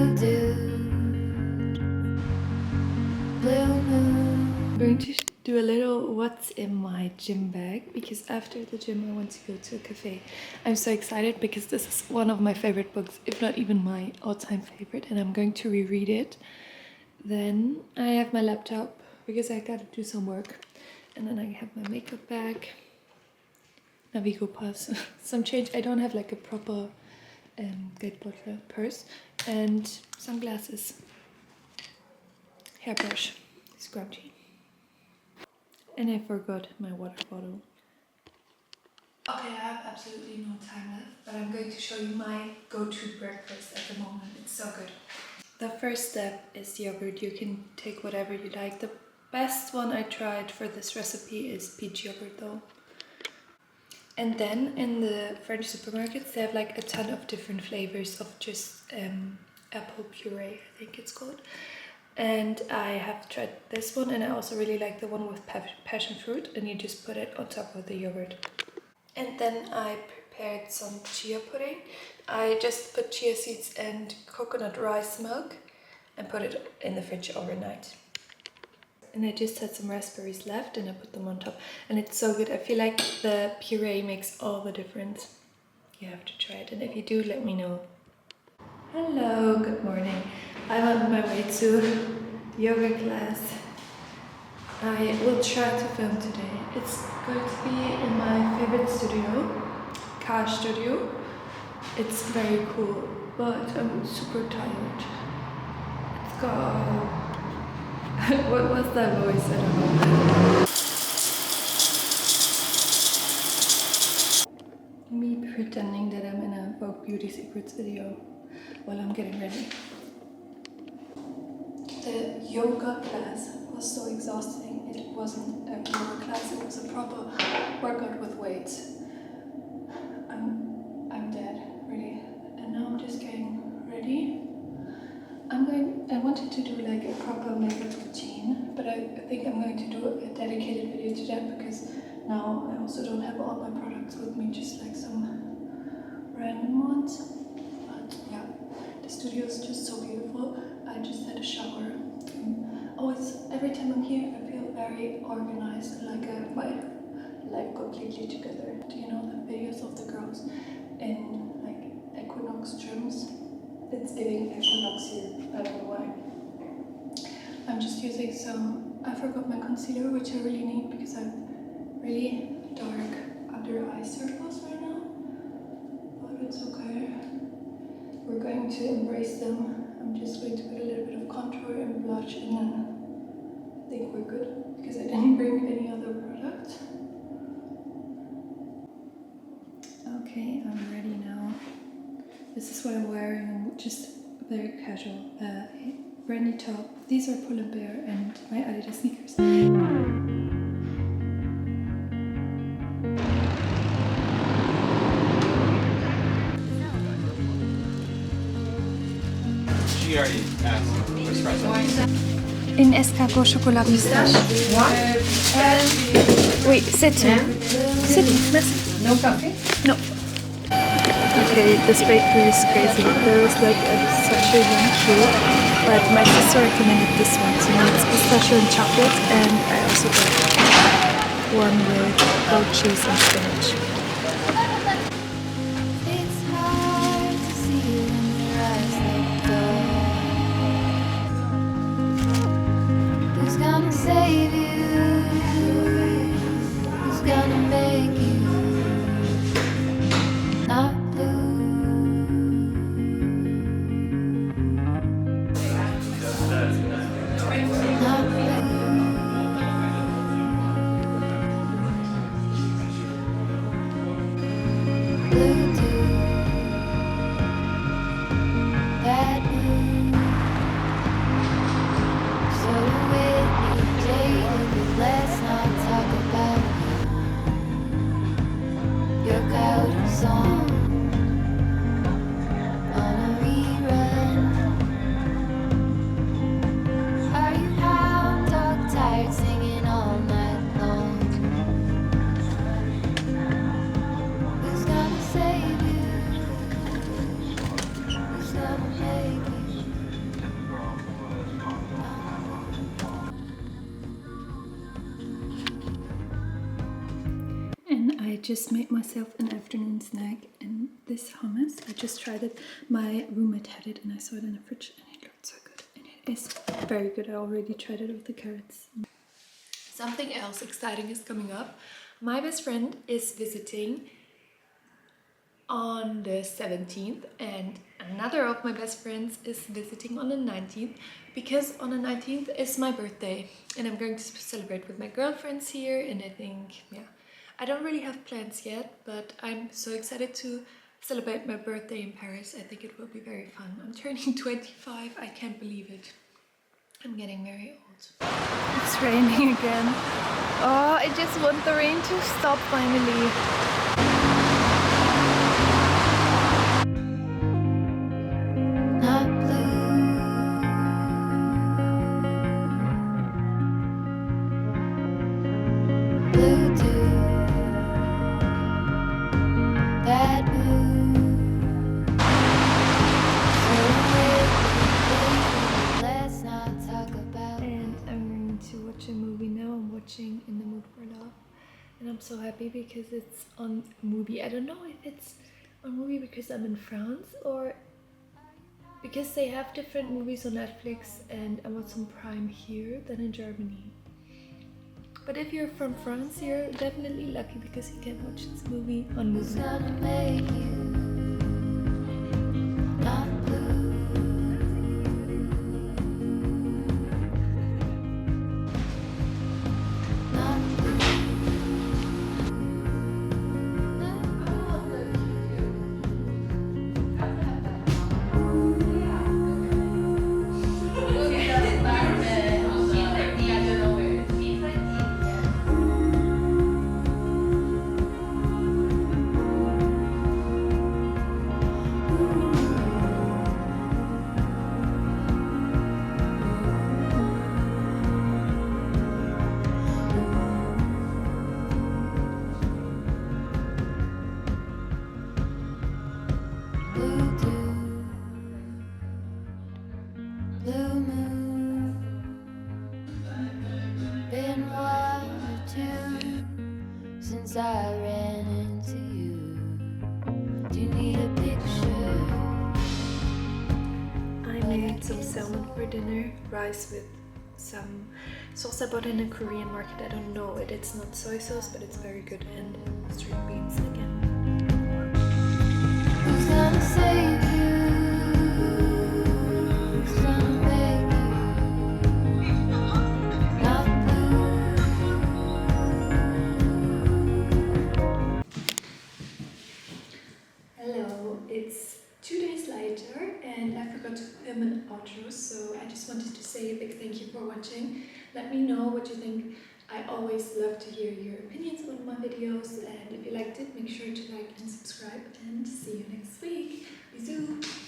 I'm going to do a little what's in my gym bag because after the gym I want to go to a cafe. I'm so excited because this is one of my favorite books, if not even my all-time favorite, and I'm going to reread it. Then I have my laptop because I gotta do some work, and then I have my makeup bag, Navigo pass, some change. I don't have like a proper Geldbeutel purse, and sunglasses, hairbrush, scrunchie. And I forgot my water bottle. Okay, I have absolutely no time left, but I'm going to show you my go-to breakfast at the moment. It's so good. The first step is yogurt. You can take whatever you like. The best one I tried for this recipe is peach yogurt though. And then in the French supermarkets they have like a ton of different flavors of just apple puree, I think it's called. And I have tried this one, and I also really like the one with passion fruit, and you just put it on top of the yogurt. And then I prepared some chia pudding. I just put chia seeds and coconut rice milk and put it in the fridge overnight. And I just had some raspberries left and I put them on top, and it's so good. I feel like the puree makes all the difference. You have to try it, and if you do, let me know. Hello, good morning. I'm on my way to yoga class. I will try to film today. It's going to be in my favorite studio, car studio. It's very cool, but I'm super tired. Let's go. What was that voice? I don't know. Me pretending that I'm in a Vogue Beauty Secrets video while I'm getting ready. The yoga class was so exhausting. It wasn't a yoga class, it was a proper workout with weights. I'm dead, really. And now I'm just getting ready. I wanted to do like a proper makeup routine, but I think I'm going to do a dedicated video to that because now I also don't have all my products with me, just like some random ones. But yeah, the studio is just so beautiful. I just had a shower. Every time I'm here I feel very organized, like I have my life completely together. Do you know the videos of the girls in like Equinox gyms? It's giving Equinox here, I don't know why. I'm just using some, I forgot my concealer, which I really need because I have really dark under eye circles right now, but it's okay. We're going to embrace them. I'm just going to put a little bit of contour and blush, and then I think we're good because I didn't bring any other product. Okay, I'm ready now. This is what I'm wearing, just very casual. Brand new top. These are Pull & Bear and my Adidas sneakers. She already asked espresso. Une escargot chocolat pistache. Oui, c'est tout. C'est tout, merci. No coffee? No. Okay, this bakery is crazy. There was like such a young queue, but my sister recommended this one to me. It's pistachio and chocolate, and I also got one with goat cheese and spinach. It's hard to see when your eyes let go. Who's gonna save you? Who's gonna make you not blue? Not blue. Blue too. Bad news. So with me, jaded, but let's not talk about it. just made myself an afternoon snack, and this hummus, I just tried it. My roommate had it and I saw it in the fridge and it looked so good. And it is very good. I already tried it with the carrots. Something else exciting is coming up. My best friend is visiting on the 17th and another of my best friends is visiting on the 19th, because on the 19th is my birthday and I'm going to celebrate with my girlfriends here. And I think, yeah, I don't really have plans yet, but I'm so excited to celebrate my birthday in Paris. I think it will be very fun. I'm turning 25. I can't believe it. I'm getting very old. It's raining again. Oh, I just want the rain to stop finally. Not blue, blue too. That blue. So let's not talk about. And I'm going to watch a movie now. I'm watching In the Mood for Love. And I'm so happy because it's on Movie. I don't know if it's on Movie because I'm in France or because they have different movies on Netflix and Amazon Prime here than in Germany. But if you're from France, you're definitely lucky because you can watch this movie on It's Movie. gonna make you not blue. Not blue too. Blue moon. Been 1 or 2 since I ran into you. Do you need a picture? I made some salmon for dinner, rice with some sauce I bought in a Korean market. I don't know it. It's not soy sauce, but it's very good, and string beans again. Who's gonna save you? Who's gonna make you not blue? Hello, it's 2 days later and I forgot to film an outro, so I just wanted to say a big thank you for watching. Let me know what you think. I always love to hear your opinions on my videos, and if you liked it, make sure to like and subscribe, and see you next week. Bisous!